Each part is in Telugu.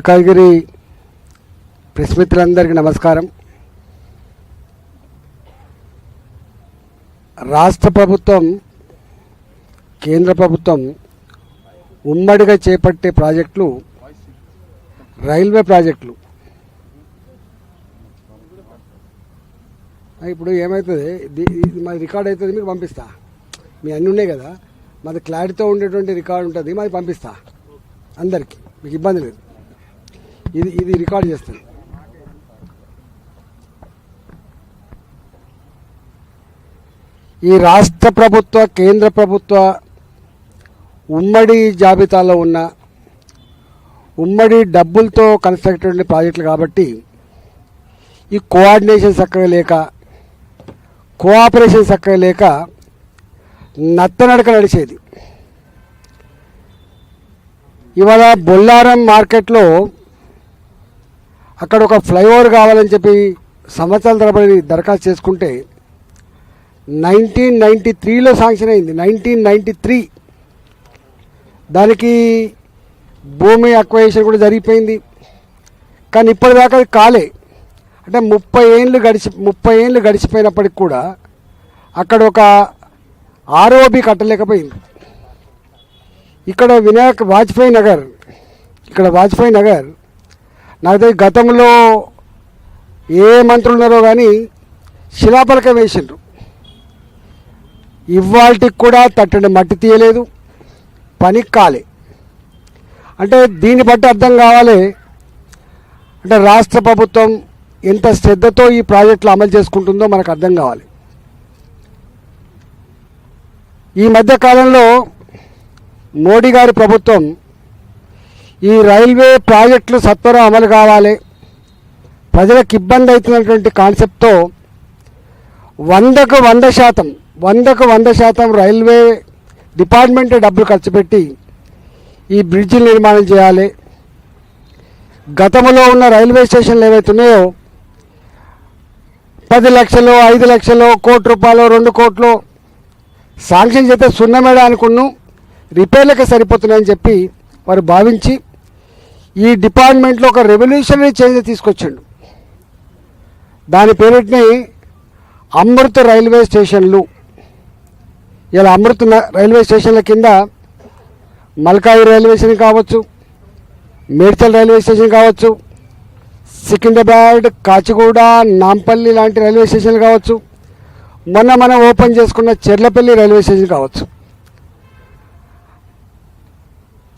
మల్కాజ్గిరి ప్రెస్ మిత్రులందరికీ నమస్కారం. రాష్ట్ర ప్రభుత్వం కేంద్ర ప్రభుత్వం ఉమ్మడిగా చేపట్టే ప్రాజెక్టులు రైల్వే ప్రాజెక్టులు. ఇప్పుడు ఏమవుతుంది, ఇది మాది రికార్డ్ అవుతుంది, మీకు పంపిస్తా. మీ అన్నీ ఉన్నాయి కదా, మాది క్లారిటీతో ఉండేటువంటి రికార్డు ఉంటుంది, మాది పంపిస్తా అందరికీ, మీకు ఇబ్బంది లేదు. ఇది రికార్డ్ చేస్తుంది. ఈ రాష్ట్ర ప్రభుత్వ కేంద్ర ప్రభుత్వ ఉమ్మడి జాబితాలో ఉన్న ఉమ్మడి డబ్బులతో కన్స్ట్రక్ట్ అయిన ప్రాజెక్టులు కాబట్టి ఈ కోఆర్డినేషన్ చక్కగా లేక, కోఆపరేషన్ చక్కగా లేక నత్తనడక నడిచేది. ఇవాళ బొల్లారం మార్కెట్లో అక్కడ ఒక ఫ్లైఓవర్ కావాలని చెప్పి సంవత్సరాల తరబడి దరఖాస్తు చేసుకుంటే 1993లో శాంక్షన్ అయింది. 1993 దానికి భూమి అక్వైజేషన్ కూడా జరిగిపోయింది. కానీ ఇప్పటిదాకా అది కాలే. అంటే 30 ఏళ్ళు గడిచిపోయినప్పటికి కూడా అక్కడ ఒక ఆర్ఓబి కట్టలేకపోయింది. ఇక్కడ వాజ్పేయి నగర్ నాకు తెలిసి గతంలో ఏ మంత్రులు ఉన్నారో కానీ శిలాఫలకం వేసిండ్రు. ఇవాళకి కూడా తట్టండి మట్టి తీయలేదు, పని కాలే. అంటే దీన్ని బట్టి అర్థం కావాలి, అంటే రాష్ట్ర ప్రభుత్వం ఎంత శ్రద్ధతో ఈ ప్రాజెక్టులు అమలు చేసుకుంటుందో మనకు అర్థం కావాలి. ఈ మధ్య కాలంలో మోడీ గారి ప్రభుత్వం ఈ రైల్వే ప్రాజెక్టులు సత్వరం అమలు కావాలి, ప్రజలకు ఇబ్బంది అవుతున్నటువంటి కాన్సెప్ట్తో 100% రైల్వే డిపార్ట్మెంట్ డబ్బులు ఖర్చు పెట్టి ఈ బ్రిడ్జిలు నిర్మాణం చేయాలి. గతంలో ఉన్న రైల్వే స్టేషన్లు ఏవైతున్నాయో 10 లక్షలు, 5 లక్షలు, కోటి రూపాయలు, 2 కోట్లు శాంక్షన్ చేస్తే సున్నమేడా అనుకున్నాం, రిపేర్లకే సరిపోతున్నాయని చెప్పి వారు భావించి ఈ డిపార్ట్మెంట్లో ఒక రెవల్యూషనరీ చేంజ్ తీసుకొచ్చిండు. దాని పేరుని అమృత్ రైల్వే స్టేషన్లు. ఇలా అమృత్ రైల్వే స్టేషన్ల కింద మల్కాజ్గిరి రైల్వే స్టేషన్ కావచ్చు, మేడ్చల్ రైల్వే స్టేషన్ కావచ్చు, సికింద్రాబాద్, కాచిగూడ, నాంపల్లి లాంటి రైల్వే స్టేషన్లు కావచ్చు, మొన్న మనం ఓపెన్ చేసుకున్న చెర్లపల్లి రైల్వే స్టేషన్ కావచ్చు.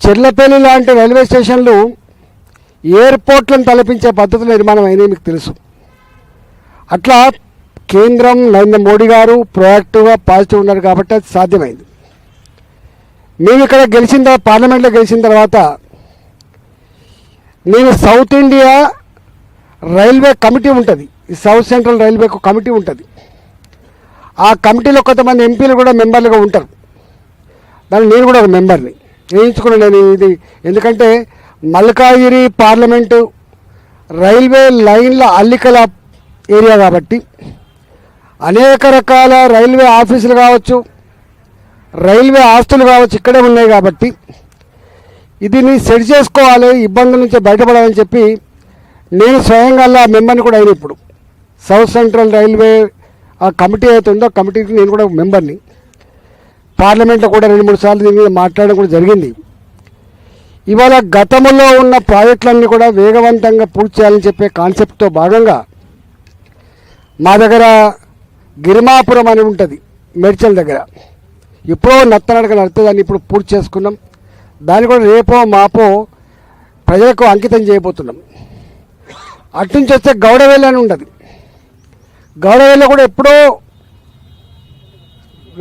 చెర్లపల్లి లాంటి రైల్వే స్టేషన్లు ఎయిర్పోర్ట్లను తలపించే పద్ధతిలో నిర్మాణం అయినాయి, మీకు తెలుసు. అట్లా కేంద్రం నరేంద్ర మోడీ గారు ప్రొయాక్టివ్గా పాజిటివ్ ఉన్నారు కాబట్టి అది సాధ్యమైంది. మేము ఇక్కడ పార్లమెంట్లో గెలిచిన తర్వాత నేను సౌత్ ఇండియా రైల్వే కమిటీ ఉంటుంది, ఈ సౌత్ సెంట్రల్ రైల్వేకు కమిటీ ఉంటుంది. ఆ కమిటీలో కొంతమంది ఎంపీలు కూడా మెంబర్లుగా ఉంటారు. దాన్ని నేను కూడా ఒక మెంబర్ని వేయించుకున్నాను నేను. ఇది ఎందుకంటే మల్కాజ్గిరి పార్లమెంటు రైల్వే లైన్ల అల్లికల ఏరియా కాబట్టి అనేక రకాల రైల్వే ఆఫీసులు కావచ్చు, రైల్వే ఆస్తులు కావచ్చు ఇక్కడే ఉన్నాయి కాబట్టి ఇదిని సెట్ చేసుకోవాలి, ఇబ్బందుల నుంచి బయటపడాలని చెప్పి నేను స్వయంగా మెంబర్ని కూడా అయిన. ఇప్పుడు సౌత్ సెంట్రల్ రైల్వే ఆ కమిటీ అయితే ఉందో కమిటీకి నేను కూడా మెంబర్ని. పార్లమెంట్లో కూడా 2-3 సార్లు దీని మీద మాట్లాడడం కూడా జరిగింది. ఇవాళ గతంలో ఉన్న ప్రాజెక్టులన్నీ కూడా వేగవంతంగా పూర్తి చేయాలని చెప్పే కాన్సెప్ట్తో భాగంగా మా దగ్గర గిరిమాపురం అని ఉంటుంది మేడ్చల్ దగ్గర. ఎప్పుడో నత్తనడక నడితే దాన్ని ఇప్పుడు పూర్తి చేసుకున్నాం. దాన్ని కూడా రేపో మాపో ప్రజలకు అంకితం చేయబోతున్నాం. అట్నుంచి వస్తే గౌడవేలి అని ఉంటుంది. గౌడవేలిలో కూడా ఎప్పుడో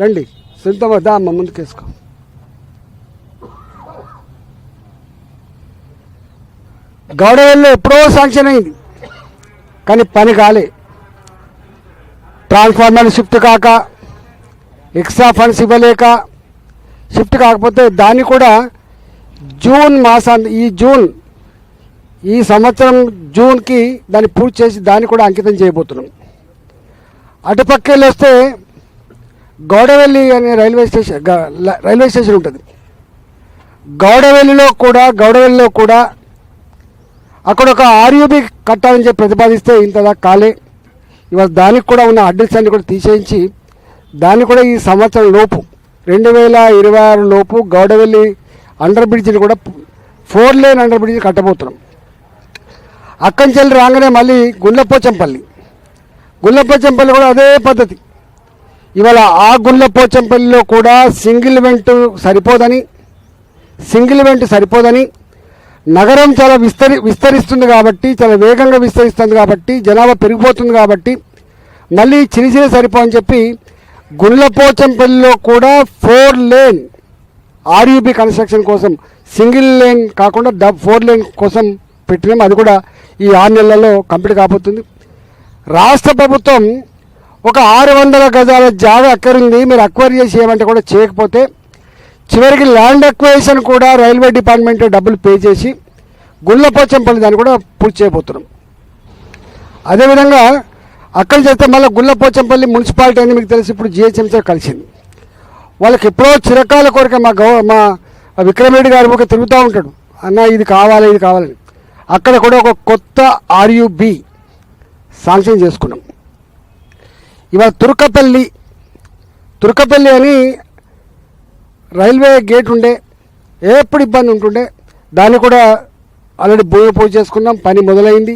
రండి సొంతం దా అమ్మ ముందుకేసుకో. గౌడవేలిలో ఎప్పుడో శాంక్షన్ అయింది కానీ పని కాలే. ట్రాన్స్ఫార్మర్ షిఫ్ట్ కాక, ఎక్స్ట్రా ఫండ్స్ ఇవ్వలేక షిఫ్ట్ కాకపోతే దాన్ని కూడా ఈ సంవత్సరం జూన్కి దాన్ని పూర్తి చేసి దాన్ని కూడా అంకితం చేయబోతున్నాం. అటుపక్కెళ్ళి వస్తే గౌడవెల్లి అనే రైల్వే స్టేషన్ ఉంటుంది. గౌడవెల్లిలో కూడా అక్కడ ఒక ఆర్యూబీ కట్టాలని చెప్పి ప్రతిపాదిస్తే ఇంతదా కాలే. ఇవాళ దానికి కూడా ఉన్న అడ్రస్ అన్ని కూడా తీసేయించి దాన్ని కూడా ఈ సంవత్సరం లోపు 2026 లోపు గౌడవెల్లి అండర్ బ్రిడ్జిని కూడా 4 లేన్ అండర్ బ్రిడ్జ్ కట్టబోతున్నాం. అక్కడి నుంచి రాగానే మళ్ళీ గుండ్లపోచంపల్లి కూడా అదే పద్ధతి. ఇవాళ ఆ గుండ్లపోచంపల్లిలో కూడా సింగిల్ వెంట్ సరిపోదని నగరం చాలా విస్తరిస్తుంది కాబట్టి, చాలా వేగంగా విస్తరిస్తుంది కాబట్టి, జనాభా పెరిగిపోతుంది కాబట్టి మళ్ళీ చిరిచిరి సరిపోని చెప్పి గుండ్లపోచంపల్లిలో కూడా 4 లేన్ ఆర్యూబీ కన్స్ట్రక్షన్ కోసం సింగిల్ లేన్ కాకుండా 4 లేన్ కోసం పెట్టినాం. అది కూడా ఈ 6 నెలల్లో కంప్లీట్ కాబోతుంది. రాష్ట్ర ప్రభుత్వం ఒక 600 గజాల జాగా అక్కరుంది, మీరు అక్వైర్ చేసి ఏమంటే కూడా చేయకపోతే చివరికి ల్యాండ్ అక్వైజేషన్ కూడా రైల్వే డిపార్ట్మెంట్ డబ్బులు పే చేసి గుండ్లపోచంపల్లి దాన్ని కూడా పూర్తి చేయబోతున్నాం. అదేవిధంగా అక్కడ చేస్తే మళ్ళీ గుండ్లపోచంపల్లి మున్సిపాలిటీ అని మీకు తెలిసి ఇప్పుడు జిహెచ్ఎంసీ కలిసింది. వాళ్ళకి ఎప్పుడో చిరకాల కోరిక మా విక్రమరెడ్డి గారు ఒక తిరుగుతూ ఉంటాడు, అన్న ఇది కావాలని. అక్కడ కూడా ఒక కొత్త ఆర్యూబీ శాంక్షన్ చేసుకున్నాం. ఇవాళ తుర్కపల్లి అని రైల్వే గేట్ ఉండే, ఎప్పుడు ఇబ్బంది ఉంటుండే, దాన్ని కూడా ఆల్రెడీ భూమి పూజ చేసుకున్నాం. పని మొదలైంది.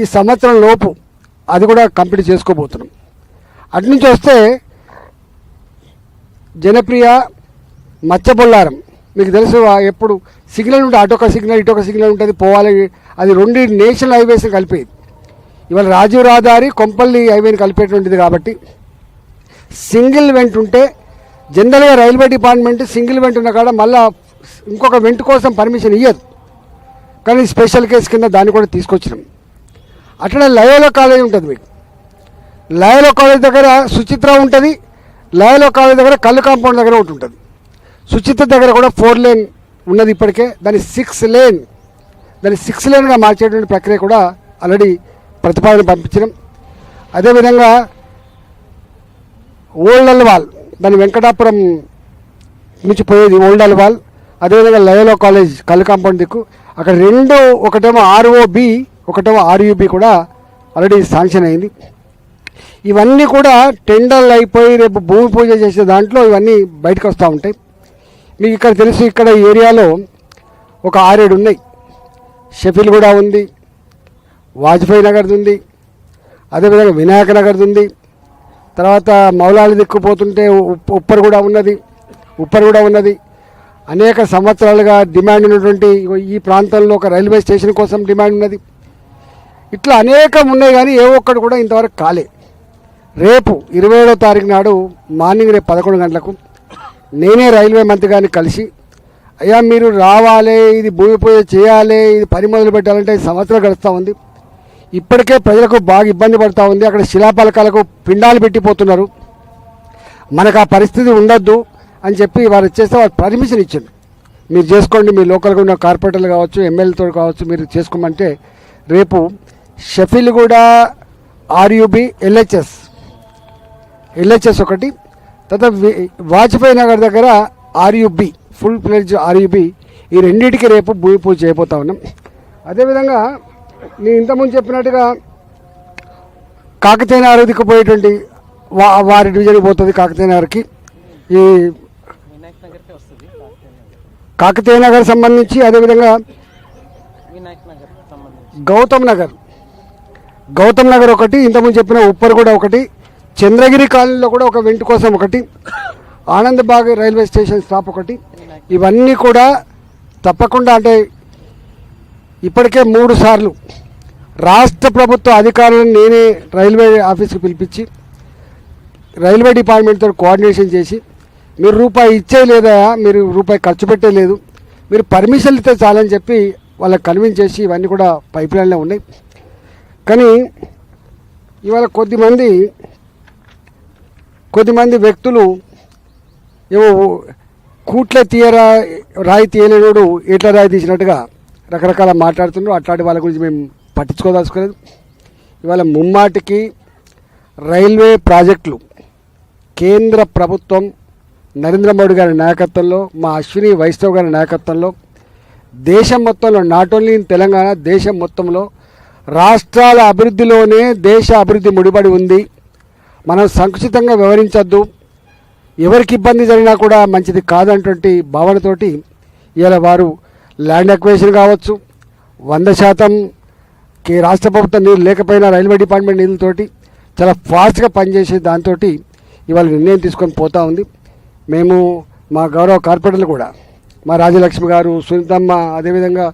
ఈ సంవత్సరం లోపు అది కూడా కంప్లీట్ చేసుకోబోతున్నాం. అటునుంచి వస్తే జనప్రియ మచ్చబొల్లారం మీకు తెలుసు, ఎప్పుడు సిగ్నల్ ఉంటే అటొక సిగ్నల్ ఇటొక సిగ్నల్ ఉంటుంది పోవాలి. అది 2 నేషనల్ హైవేస్ని కలిపేది. ఇవాళ రాజీవ్ రహదారి కొంపల్లి హైవేని కలిపేటువంటిది కాబట్టి సింగిల్ వెంట్ ఉంటే జనరల్గా రైల్వే డిపార్ట్మెంట్ సింగిల్ వెంట్ ఉన్న కాడ మళ్ళీ ఇంకొక వెంట్ కోసం పర్మిషన్ ఇవ్వదు. కానీ స్పెషల్ కేసు కింద దాన్ని కూడా తీసుకొచ్చినాం. అట్లా లయోలా కాలేజ్ ఉంటుంది. మీకు లయోలా కాలేజ్ దగ్గర సుచిత్ర ఉంటుంది, లయోలా కాలేజ్ దగ్గర కళ్ళు కాంపౌండ్ దగ్గర ఒకటి ఉంటుంది. సుచిత్ర దగ్గర కూడా 4 లేన్ ఉన్నది ఇప్పటికే. దాన్ని 6 లేన్గా మార్చేటువంటి ప్రక్రియ కూడా ఆల్రెడీ ప్రతిపాదన పంపించడం. అదేవిధంగా ఓల్డ్ అల్వాల్, దాని వెంకటాపురం నుంచి పోయేది ఓల్డ్ అల్వాల్. అదేవిధంగా లయోలా కాలేజ్ కళ్ళు కాంపౌండ్ దిక్కు అక్కడ 2, ఒకటేమో ఆర్ఓబి ఒకటేమో ఆర్యూబి కూడా ఆల్రెడీ శాంక్షన్ అయింది. ఇవన్నీ కూడా టెండర్లు అయిపోయి రేపు భూమి పూజ చేసే దాంట్లో ఇవన్నీ బయటకు వస్తూ ఉంటాయి. మీకు ఇక్కడ తెలుసు, ఇక్కడ ఏరియాలో ఒక 6-7 ఉన్నాయి. షఫీల్ కూడా ఉంది, వాజ్పేయి నగర్ది ఉంది, అదేవిధంగా వినాయక నగర్ది ఉంది. తర్వాత మౌలాలి దిక్కుపోతుంటే ఉప్పర్ కూడా ఉన్నది. అనేక సంవత్సరాలుగా డిమాండ్ ఉన్నటువంటి ఈ ప్రాంతంలో ఒక రైల్వే స్టేషన్ కోసం డిమాండ్ ఉన్నది. ఇట్లా అనేకం ఉన్నాయి, కానీ ఏ ఒక్కటి కూడా ఇంతవరకు కాలే. రేపు 27వ తారీఖు నాడు మార్నింగ్ రేపు 11 గంటలకు నేనే రైల్వే మంత్రి గారిని కలిసి, అయ్యా మీరు రావాలి, ఇది భూమి పూజ చేయాలి, ఇది పని మొదలు పెట్టాలంటే సంవత్సరాలు గడుస్తూ ఉంది. ఇప్పటికే ప్రజలకు బాగా ఇబ్బంది పడుతూ ఉంది. అక్కడ శిలాపలకాలకు పిండాలు పెట్టిపోతున్నారు. మనకు ఆ పరిస్థితి ఉండొద్దు అని చెప్పి వారు చేస్తే వారు పర్మిషన్ ఇచ్చారు. మీరు చేసుకోండి, మీ లోకల్గా ఉన్న కార్పొరేటర్లు కావచ్చు, ఎమ్మెల్యేతో కావచ్చు, మీరు చేసుకోమంటే రేపు షఫీల్ కూడా ఆర్యూబీ ఎల్హెచ్ఎస్ ఒకటి, తర్వాత వాజ్పేయి నగర్ దగ్గర ఆర్యూబీ ఫుల్ ఫ్లెడ్జ్ ఆర్యూబీ, ఈ రెండింటికి రేపు భూమి పూజ చేయబోతా ఉన్నాం. అదేవిధంగా నేను ఇంతకుముందు చెప్పినట్టుగా కాకతీయ నగర్ దిక్కుపోయేటువంటి వారి డివిజన్కి పోతుంది. కాకతీయ నగర్కి ఈ కాకతీయ నగర్ సంబంధించి, అదేవిధంగా గౌతమ్ నగర్ ఒకటి, ఇంతకుముందు చెప్పిన ఉప్పర్ కూడా ఒకటి, చంద్రగిరి కాలనీలో కూడా ఒక వెంట్ కోసం ఒకటి, ఆనందబాగ్ రైల్వే స్టేషన్ స్టాప్ ఒకటి. ఇవన్నీ కూడా తప్పకుండా, అంటే ఇప్పటికే 3 సార్లు రాష్ట్ర ప్రభుత్వ అధికారులను నేనే రైల్వే ఆఫీస్కి పిలిపించి రైల్వే డిపార్ట్మెంట్తో కోఆర్డినేషన్ చేసి, మీరు రూపాయి ఇచ్చేయలేదా, మీరు రూపాయి ఖర్చు పెట్టలేదు, మీరు పర్మిషన్లు ఇస్తే చాలని చెప్పి వాళ్ళకి కన్విన్స్ చేసి ఇవన్నీ కూడా పైప్ లైన్లో ఉన్నాయి. కానీ ఇవాళ కొద్దిమంది వ్యక్తులు ఏవో కూట్లే రాయి తీయలేనోడు ఎట్లా రాయి తీసినట్టుగా రకరకాల మాట్లాడుతున్నారు. అట్లాంటి వాళ్ళ గురించి మేము పట్టించుకోదలుచుకోలేదు. ఇవాళ ముమ్మాటికి రైల్వే ప్రాజెక్టులు కేంద్ర ప్రభుత్వం నరేంద్ర మోడీ గారి నాయకత్వంలో, మా అశ్విని వైష్ణవ్ గారి నాయకత్వంలో దేశం మొత్తంలో, నాట్ ఓన్లీ ఇన్ తెలంగాణ, దేశం మొత్తంలో రాష్ట్రాల అభివృద్ధిలోనే దేశ అభివృద్ధి ముడిపడి ఉంది. మనం సంకుచితంగా వివరించద్దు, ఎవరికి ఇబ్బంది జరిగినా కూడా మంచిది కాదన్నటువంటి భావనతోటి ఇవాళ వారు ల్యాండ్ అక్వేషన్ కావచ్చు, 100% రాష్ట్ర ప్రభుత్వం నీళ్ళు లేకపోయినా రైల్వే డిపార్ట్మెంట్ నిధులతోటి చాలా ఫాస్ట్గా పనిచేసే దాంతో ఇవాళ నిర్ణయం తీసుకొని పోతూ ఉంది. మేము మా గౌరవ కార్పొరేటర్లు కూడా, మా రాజలక్ష్మి గారు, సునీతమ్మ, అదేవిధంగా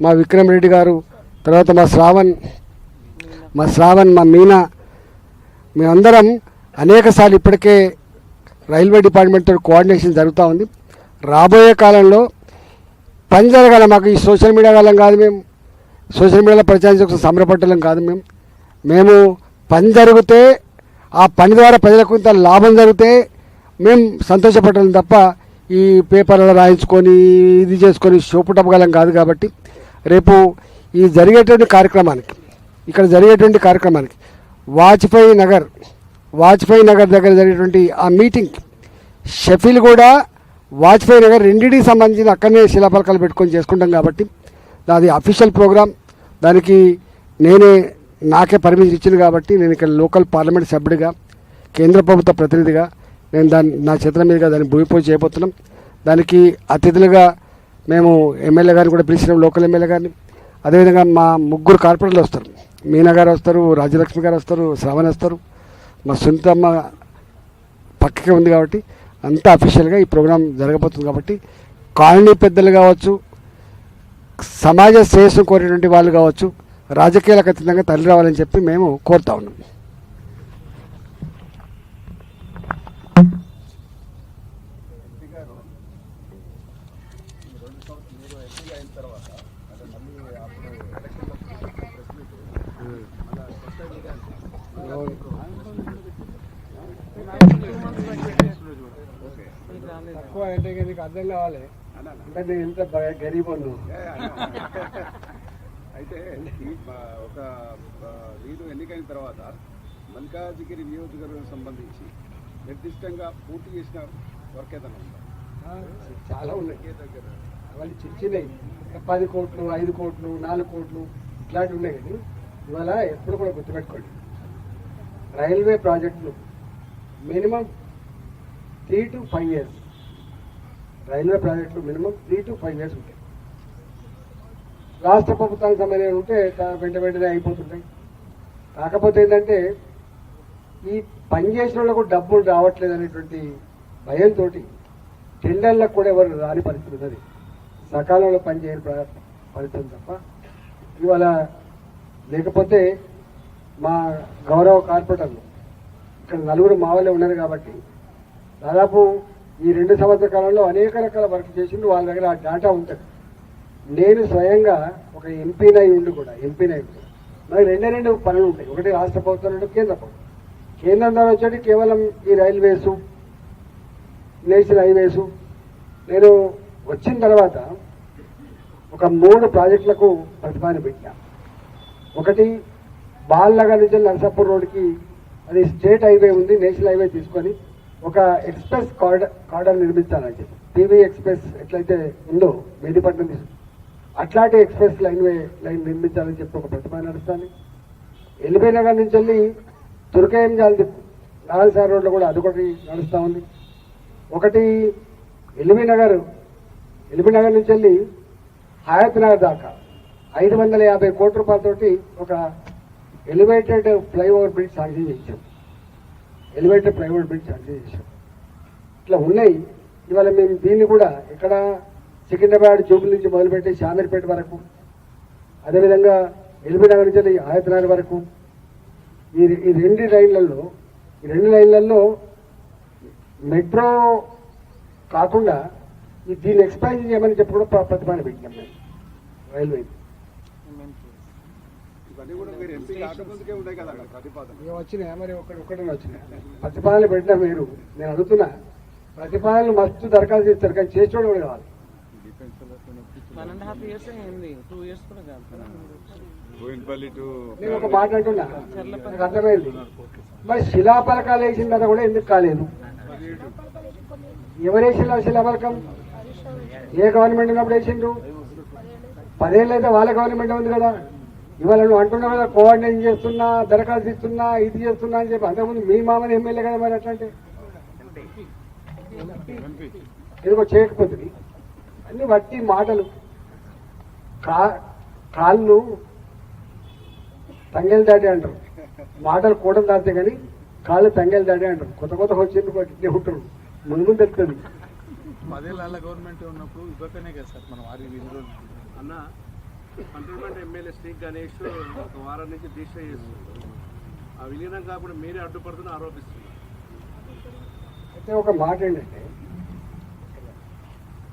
మా విక్రమ్ రెడ్డి గారు, తర్వాత మా శ్రావణ్, మా మీనా, మేమందరం అనేకసార్లు ఇప్పటికే రైల్వే డిపార్ట్మెంట్తో కోఆర్డినేషన్ జరుగుతూ ఉంది. రాబోయే కాలంలో పని జరగాల. మాకు ఈ సోషల్ మీడియా కాలం కాదు, మేము సోషల్ మీడియాలో ప్రచారం సంబరపట్టడం కాదు. మేము పని జరిగితే ఆ పని ద్వారా ప్రజలకు ఇంత లాభం జరిగితే మేము సంతోషపడడం తప్ప ఈ పేపర్లో రాయించుకొని ఇది చేసుకొని షోపుటపగలం కాదు. కాబట్టి రేపు ఈ జరిగేటువంటి కార్యక్రమానికి, ఇక్కడ జరిగేటువంటి కార్యక్రమానికి వాజ్పేయి నగర్ దగ్గర జరిగేటువంటి ఆ మీటింగ్, షఫీల్ కూడా వాజ్పేయి నగర్ రెండింటికి సంబంధించిన అక్కడనే శిలాఫలకాలు పెట్టుకొని చేసుకుంటాం. కాబట్టి అది అఫీషియల్ ప్రోగ్రామ్, దానికి నాకే పర్మిషన్ ఇచ్చింది. కాబట్టి నేను ఇక్కడ లోకల్ పార్లమెంట్ సభ్యుడిగా, కేంద్ర ప్రభుత్వ ప్రతినిధిగా నేను నా చేతుల మీదుగా దాన్ని భూమి పూజ చేయబోతున్నాం. దానికి అతిథులుగా మేము ఎమ్మెల్యే గారిని కూడా పిలిచినాం, లోకల్ ఎమ్మెల్యే గారిని. అదేవిధంగా మా 3 కార్పొరేటర్లు వస్తారు, మీనా గారు వస్తారు, రాజలక్ష్మి గారు వస్తారు, శ్రావణ్ వస్తారు, మా సునీతమ్మ పక్కకే ఉంది. కాబట్టి అంతా అఫీషియల్గా ఈ ప్రోగ్రాం జరగబోతుంది. కాబట్టి కాలనీ పెద్దలు కావచ్చు, సమాజ శ్రేయస్సు కోరేటువంటి వాళ్ళు కావచ్చు, రాజకీయాలకు అతీతంగా తరలి రావాలని చెప్పి మేము కోరుతా ఉన్నాం. తక్కువ అంటే నీకు అర్థం కావాలి అంటే నేను ఎంత గరీబ్ ఉన్నాను. అయితే ఒక వీరు ఎన్నికైన తర్వాత మల్కాజిగిరి నియోజకవర్గం సంబంధించి నిర్దిష్టంగా పూర్తి చేసిన వర్క్ ఏదైనా ఉందా? చాలా ఉన్నాయి దగ్గర, అవన్నీ చిన్నవి, 10 కోట్లు, 5 కోట్లు, 4 కోట్లు ఇట్లాంటివి ఉన్నాయి. కానీ ఇవాళ ఎప్పుడు కూడా గుర్తుపెట్టుకోండి, రైల్వే ప్రాజెక్టులు మినిమం 3 to 5 years, రైల్వే ప్రాజెక్టులు మినిమం 3 to 5 years ఉంటాయి. రాష్ట్ర ప్రభుత్వానికి సంబంధించి ఉంటే వెంటనే అయిపోతుంటాయి. కాకపోతే ఏంటంటే ఈ పని చేసిన వాళ్ళకు డబ్బులు రావట్లేదు అనేటువంటి భయంతో టెండర్లకు కూడా ఎవరు రాని పరిస్థితి ఉన్నది, సకాలంలో పనిచేయని పరిస్థితి తప్ప. ఇవాళ లేకపోతే మా గౌరవ కార్పొరేటర్లు ఇక్కడ 4 మా వాళ్ళే ఉన్నారు. కాబట్టి దాదాపు ఈ 2 సంవత్సరాల కాలంలో అనేక రకాల వర్క్ చేసిండు, వాళ్ళ దగ్గర ఆ డేటా ఉంటుంది. నేను స్వయంగా ఒక ఎంపీనై ఉండి నాకు 2 పనులు ఉంటాయి. ఒకటి రాష్ట్ర ప్రభుత్వం, 2 కేంద్ర ప్రభుత్వం. కేంద్రం ద్వారా వచ్చేటి కేవలం ఈ రైల్వేసు, నేషనల్ హైవేసు. నేను వచ్చిన తర్వాత ఒక 3 ప్రాజెక్టులకు ప్రతిపాదన పెట్టా. ఒకటి బాల్నగర్ నుంచి నర్సాపూర్ రోడ్కి, అది స్టేట్ హైవే ఉంది, నేషనల్ హైవే తీసుకొని ఒక ఎక్స్ప్రెస్ కార్డర్ నిర్మించాలని చెప్పి, టీవీ ఎక్స్ప్రెస్ ఎట్లయితే ఉందో మెహదీపట్నం తీసుకు అట్లాంటి ఎక్స్ప్రెస్ లైన్ నిర్మించాలని చెప్పి ఒక ప్రతిపాదన నడుస్తాను. ఎల్బీ నగర్ నుంచి వెళ్ళి తుర్కేయం జాలి నారాయణసాగర్ రోడ్లో కూడా అదొకటి నడుస్తూ ఉంది. ఒకటి ఎల్బీ నగర్ నుంచి వెళ్ళి హయత్ నగర్ దాకా 550 కోట్ల రూపాయలతోటి ఒక ఎలివేటెడ్ ఫ్లైఓవర్ బ్రిడ్జ్ శాంక్షన్ చేశాం. ఇట్లా ఉన్నాయి. ఇవాళ మేము దీన్ని కూడా ఇక్కడ సికింద్రాబాద్ జూబుల్ నుంచి మొదలుపెట్టి శామీర్పేట వరకు, అదేవిధంగా ఎల్బీ నగర్ నుంచి హయత్ నగర్ వరకు ఈ 2 లైన్లలో మెట్రో కాకుండా దీన్ని ఎక్స్పాన్షన్ చేయమని చెప్పి కూడా ప్రతిపాదన పెట్టినాం మేము రైల్వే. వచ్చినాయా మరి? ఒకటే వచ్చినాయి ప్రతిపాదనలు పెట్టినా మీరు. నేను అడుగుతున్నా, ప్రతిపాదనలు మస్తు దరఖాస్తు చేస్తారు, కానీ చేసేవాడు కూడా కావాలి. 1.5 years అయింది, 2 years కూడా కాదు. నేను ఒక మాట అంటున్నా, నాకు అర్థమైంది. మరి శిలాఫలకాలు వేసిన తర్వాత కూడా ఎందుకు కాలేదు? ఎవరు వేసిన శిలాఫలకం? ఏ గవర్నమెంట్ ఉన్నప్పుడు వేసిండ్రు? 10 ఏళ్ళు అయితే వాళ్ళ గవర్నమెంట్ ఉంది కదా. ఇవాళ నువ్వు అంటున్నావు కదా కోఆర్డినేషన్ చేస్తున్నా, దరఖాస్తు ఇస్తున్నా, ఇది చేస్తున్నా అని చెప్పి. అంతకుముందు మీ మామని ఎమ్మెల్యే కదా మరి అట్లా అంటే ఏదో చేయకపోతుంది. అన్ని వట్టి మాటలు. కాళ్ళు తంగేలు దాటి అంటారు, మాటలు కూడం దాటితే కానీ కాళ్ళు తంగేలు దాటి అంటారు. కొత్త కొత్త వచ్చింది ఇట్లే ఉంటారు, ముందు తెలుస్తుంది. 10 ఏళ్ళ గవర్నమెంట్ ఉన్నప్పుడు ఇవ్వకనే కదా సార్ మనం వారి విధులు. అన్న కంటోన్మెంట్ ఎమ్మెల్యే శ్రీ గణేష్ ఒక వారం నుంచి దీక్ష చేస్తున్నారు. ఆ విలీనం కాకుండా మీరే అడ్డుపడుతున్న ఆరోపిస్తున్నారు. అయితే ఒక మాట ఏంటంటే,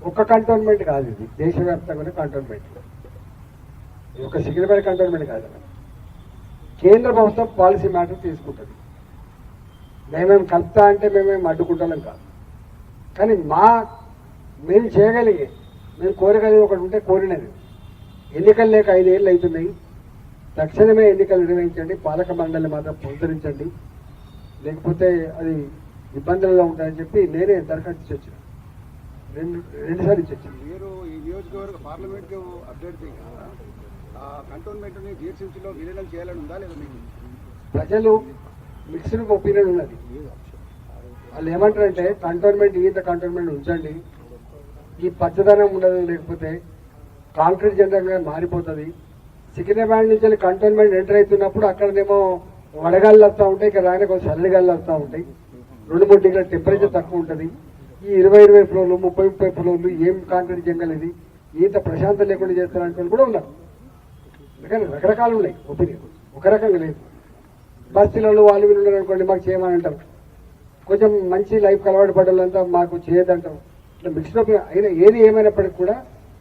ఒక్క కంటోన్మెంట్ కాదు ఇది, దేశవ్యాప్తంగా కంటోన్మెంట్. ఇది ఒక సికింద్రాబాద్ కంటోన్మెంట్ కాదు. కేంద్ర ప్రభుత్వం పాలసీ మ్యాటర్ తీసుకుంటుంది. మేమేం కలుపుతా అంటే మేమేం అడ్డుకుంటాం కాదు. కానీ మేము చేయగలిగే, మేము కోరగలిగే ఒకటి ఉంటే కోరినది. ఎన్నికలు లేక 5 ఏళ్ళు అవుతున్నాయి. తక్షణమే ఎన్నికలు నిర్వహించండి, పాలక మండలిని మాత్రం పునరుద్ధరించండి, లేకపోతే అది ఇబ్బందులలో ఉంటాయని చెప్పి నేనే దరఖాస్తు ఇచ్చి వచ్చిన. రెండుసార్లు ఇచ్చి వచ్చింది. మీరు ఈ నియోజకవర్గ పార్లమెంట్కి అభ్యర్థి కదా, ఆ కంటోన్మెంట్ని జీహెచ్ఎంసీలో విలీనం చేయాలని ఉందా లేదా మీకు? ప్రజలు మిక్స్డ్ ఒపీనియన్ ఉన్నది. వాళ్ళు ఏమంటారంటే కంటోన్మెంట్ కంటోన్మెంట్ ఉంచండి, ఈ పచ్చదనం ఉండదు, లేకపోతే కాంక్రీట్ జనరంగా మారిపోతుంది. సికింద్రాబాద్ నుంచి వెళ్ళి కంటోన్మెంట్ ఎంటర్ అవుతున్నప్పుడు అక్కడనేమో వడగాళ్ళు వస్తూ ఉంటాయి, ఇక్కడ రాని కొంచెం చల్లగాళ్ళు వస్తూ ఉంటాయి. 2-3 డిగ్రీల టెంపరేచర్ తక్కువ ఉంటుంది. ఈ 20-20 ఫ్లోర్లు 30-30 ఫ్లోర్లు ఏం కాంక్రీట్ జంగల్ ఇది, ఇంత ప్రశాంతం లేకుండా చేస్తారనుకుని కూడా ఉన్నారు. అందుకని రకరకాలు ఉన్నాయి ఒపీనియన్, ఒక రకంగా లేదు. బస్తీలలో వాళ్ళు వీళ్ళు ఉన్నారు అనుకోండి, మాకు చేయమని అంటారు. కొంచెం మంచి లైఫ్ అలవాటు పడ్డాలంతా మాకు చేయదంటారు. ఇట్లా మిక్స్డ్ ఒపీనియన్ అయినా ఏది ఏమైనప్పటికీ కూడా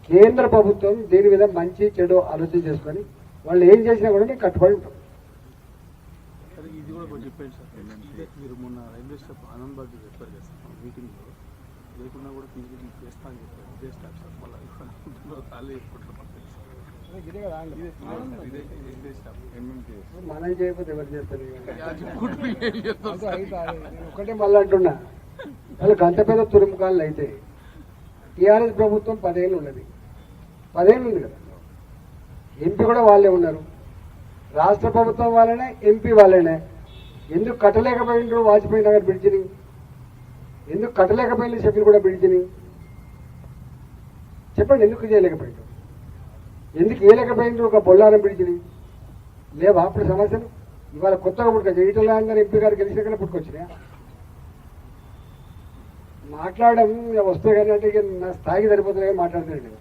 కేంద్ర ప్రభుత్వం దీని మీద మంచి చెడు ఆలోచన చేసుకొని వాళ్ళు ఏం చేసినా కూడా మేము కట్టుబడి ఉంటాం. ఇది కూడా కొంచెం చెప్పండి సార్. మీరు మొన్న రైల్వే స్టాప్ ఆనందబాగ్ చెప్పారు కదా సార్ మీటింగ్లో, లేకుండా కూడా ఫీజు చేస్తా అని చెప్పారు. ఇదే స్టాప్ సార్ మళ్ళీ ఖాళీ మనం చేయకపోతే ఎవరు చేస్తారు? ఒకటే మళ్ళీ అంటున్నా, వాళ్ళు గంట పెద్ద తురుముకాళ్ళు అయితే టీఆర్ఎస్ ప్రభుత్వం 10 ఏళ్ళు ఉన్నది, 10 ఏళ్ళు ఉంది కదా. ఎంపీ కూడా వాళ్ళే ఉన్నారు, రాష్ట్ర ప్రభుత్వం వాళ్ళనే, ఎంపీ వాళ్ళనే. ఎందుకు కట్టలేకపోయిండ్రు వాజ్పేయి నగర్ బ్రిడ్జిని? ఎందుకు కట్టలేకపోయింది షెఫిల్ కూడా బ్రిడ్జిని? చెప్పండి, ఎందుకు చేయలేకపోయిండ్రు? ఎందుకు వేయలేకపోయిండ్రు ఒక బొల్లారం బ్రిడ్జిని? లేవా అప్పుడు సమస్యలు? ఇవాళ కొత్తగా పుట్టుకొచ్చాయి. ఈటల అందరూ ఎంపీ గారు గెలిచినాకనే పుట్టుకొచ్చినాయా? మాట్లాడడం వస్తే కానీ అంటే ఇక నా స్థాయికి సరిపోతుంది కానీ మాట్లాడుతున్నాడు.